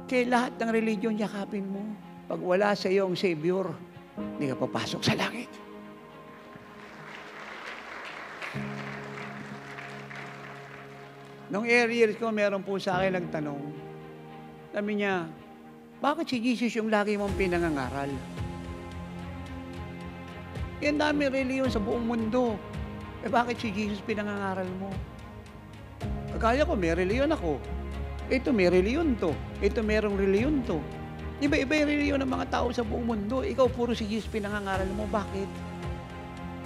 Kaya lahat ng religion yakapin mo. Pag wala sa iyo ang Savior, hindi ka papasok sa langit. Nung earlier ko, meron po sa akin nagtanong. Sabi niya, bakit si Jesus yung lagi mong pinangangaral? Yan dami reliyon sa buong mundo. Bakit si Jesus pinangangaral mo? Kagaya ko, may reliyon ako. Ito, may reliyon to. Ito, merong reliyon to. Iba-iba yung reliyon ng mga tao sa buong mundo. Ikaw, puro si Jesus pinangangaral mo. Bakit?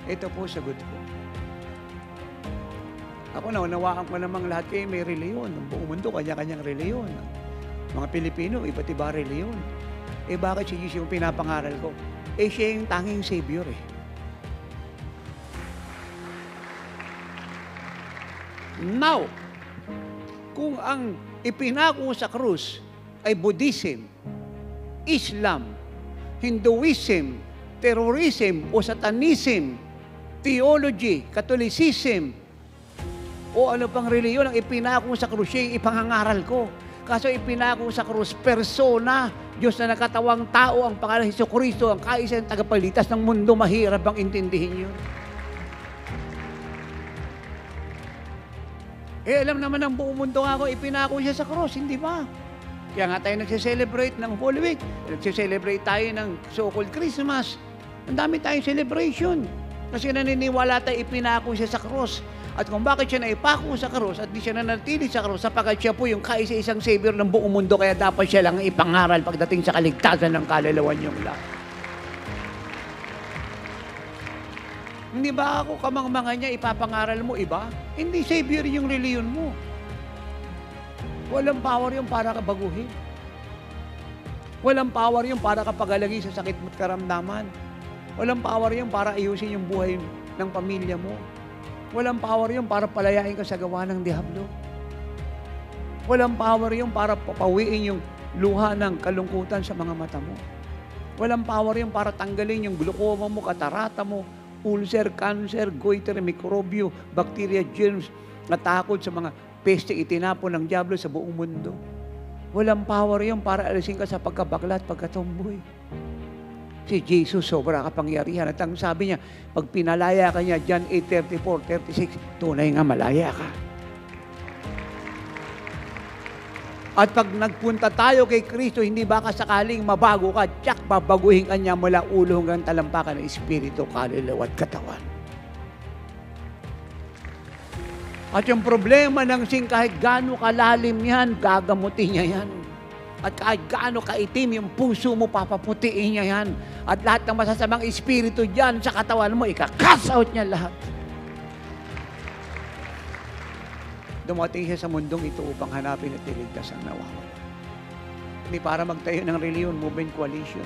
Ito po, sagot ko. Ako, naunawaan ko namang lahat kayo may reliyon. Ang buong mundo, kanya-kanyang reliyon. Mga Pilipino, iba't iba reliyon. Bakit si Jesus yung pinapangaral ko? Siya yung tanging Savior Now, kung ang ipinako sa krus ay Buddhism, Islam, Hinduism, terrorism o Satanism, theology, Catholicism, o ano pang reliyon ang ipinako sa krus, siya yung ipangangaral ko. Kaso ipinako sa krus, persona, Diyos na nakatawang tao, ang pangalan Jesucristo, ang kaisa ng tagapagligtas ng mundo, mahirap bang intindihin yun? Alam naman ng buong mundo nga ako, ipinako siya sa cross, hindi ba? Kaya nga tayo nagse-celebrate ng Holy Week. Nagse-celebrate tayo ng so-called Christmas. Ang dami tayong celebration. Kasi naniniwala tayo, ipinako siya sa cross. At kung bakit siya naipako sa cross at di siya nanatili sa cross, sapagkat siya po yung kaisa-isang Savior ng buong mundo, kaya dapat siya lang ipangaral pagdating sa kaligtasan ng kaluluwa niyong lahat. Hindi ba ako kamangmangan niya, ipapangaral mo iba? Hindi Savior yung reliyon mo. Walang power yung para ka baguhin. Walang power yung para ka pagalagi sa sakit mo't karamdaman. Walang power yung para ayusin yung buhay ng pamilya mo. Walang power yung para palayain ka sa gawa ng diablo. Walang power yung para papawiin yung luha ng kalungkutan sa mga mata mo. Walang power yung para tanggalin yung glaucoma mo, katarata mo, ulcer, cancer, goiter, mikrobyo, bacteria, germs, natakot sa mga peste itinapon ng diablo sa buong mundo. Walang power yung para alisin ka sa pagkabakla at pagkatumboy. Si Jesus, sobra kapangyarihan. At ang sabi niya, pag pinalaya ka niya, John 8:34-36, tunay nga malaya ka. At pag nagpunta tayo kay Kristo, hindi ba kasakaling mabago ka, tsak, babaguhin ka niya mula ulo hanggang talampakan ng Espiritu, kaluluwa at katawan. At yung problema ng sin, kahit gaano kalalim yan, gagamutin niya yan. At kahit gaano kaitim yung puso mo, papaputiin niya yan. At lahat ng masasamang espiritu dyan sa katawan mo, ika-cast out niya lahat. Dumating siya sa mundong ito upang hanapin at iligtas ang nawawala. Hindi para magtayo ng reliyon, movement, coalition,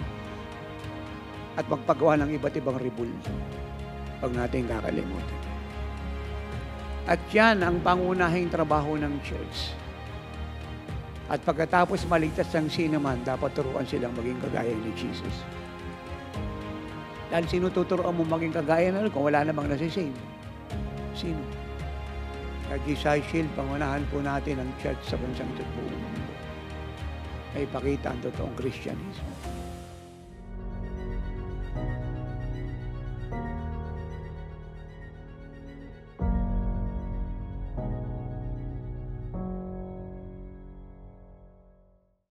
at magpagawa ng iba't ibang rebullion. Huwag natin kakalimutan. At yan ang pangunahing trabaho ng church. At pagkatapos maligtas ng sinuman, dapat turuan silang maging kagaya ni Jesus. Dahil sino tuturuan mo maging kagaya na kung wala namang nasisave? Sino? At disciple, pangunahan po natin ang church sa bansang ito buong mundo. Ay ipakita ang totoong Kristyanismo.